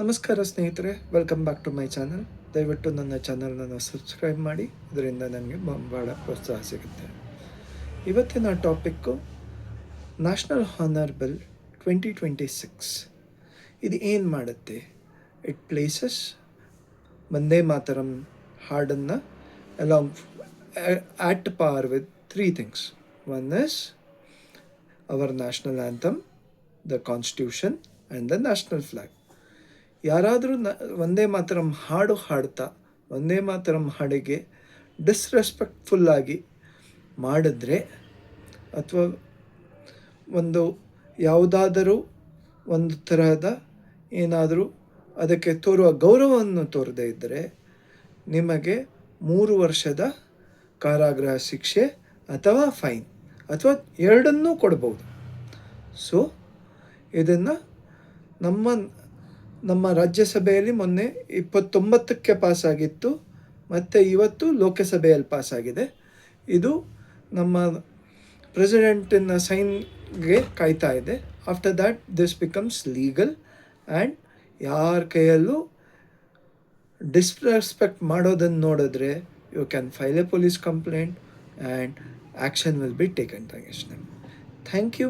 ನಮಸ್ಕಾರ ಸ್ನೇಹಿತರೆ, welcome back to my channel. ದಯವಿಟ್ಟು ನನ್ನ ಚಾನಲ್ನ ಸಬ್ಸ್ಕ್ರೈಬ್ ಮಾಡಿ, ಇದರಿಂದ ನನಗೆ ಭಾಳ ಪ್ರೋತ್ಸಾಹ ಸಿಗುತ್ತೆ. ಇವತ್ತಿನ ಟಾಪಿಕ್ಕು ನ್ಯಾಷನಲ್ ಹಾನರ್ ಬಿಲ್ 2026. ಇದು ಏನು ಮಾಡುತ್ತೆ? ಇಟ್ ಪ್ಲೇಸಸ್ ವಂದೇ ಮಾತರಂ ಹಾಡನ್ನು along at par with 3 things. One is our national anthem, the constitution and the national flag. ಯಾರಾದರೂ ವಂದೇ ಮಾತರಂ ಹಾಡ್ತಾ ವಂದೇ ಮಾತರಂ ಹಾಡಿಗೆ ಡಿಸ್ರೆಸ್ಪೆಕ್ಟ್ಫುಲ್ಲಾಗಿ ಮಾಡಿದ್ರೆ, ಅಥವಾ ಯಾವುದಾದರೂ ಒಂದು ತರಹದ ಏನಾದರೂ ಅದಕ್ಕೆ ತೋರುವ ಗೌರವವನ್ನು ತೋರದೇ ಇದ್ದರೆ ನಿಮಗೆ 3 ವರ್ಷದ ಕಾರಾಗೃಹ ಶಿಕ್ಷೆ ಅಥವಾ ಫೈನ್ ಅಥವಾ ಎರಡನ್ನೂ ಕೊಡ್ಬೋದು. ಸೊ ಇದನ್ನು ನಮ್ಮ ರಾಜ್ಯಸಭೆಯಲ್ಲಿ ಮೊನ್ನೆ 29ಕ್ಕೆ ಪಾಸಾಗಿತ್ತು, ಮತ್ತು ಇವತ್ತು ಲೋಕಸಭೆಯಲ್ಲಿ ಪಾಸಾಗಿದೆ. ಇದು ನಮ್ಮ ಪ್ರೆಸಿಡೆಂಟಿನ ಸೈನ್ಗೆ ಕಾಯ್ತಾ ಇದೆ. After that this becomes legal, and ಯಾರ ಕೈಯಲ್ಲೂ ಡಿಸ್ರೆಸ್ಪೆಕ್ಟ್ ಮಾಡೋದನ್ನು ನೋಡಿದ್ರೆ you can file a police complaint and action will be taken against them. Thank you.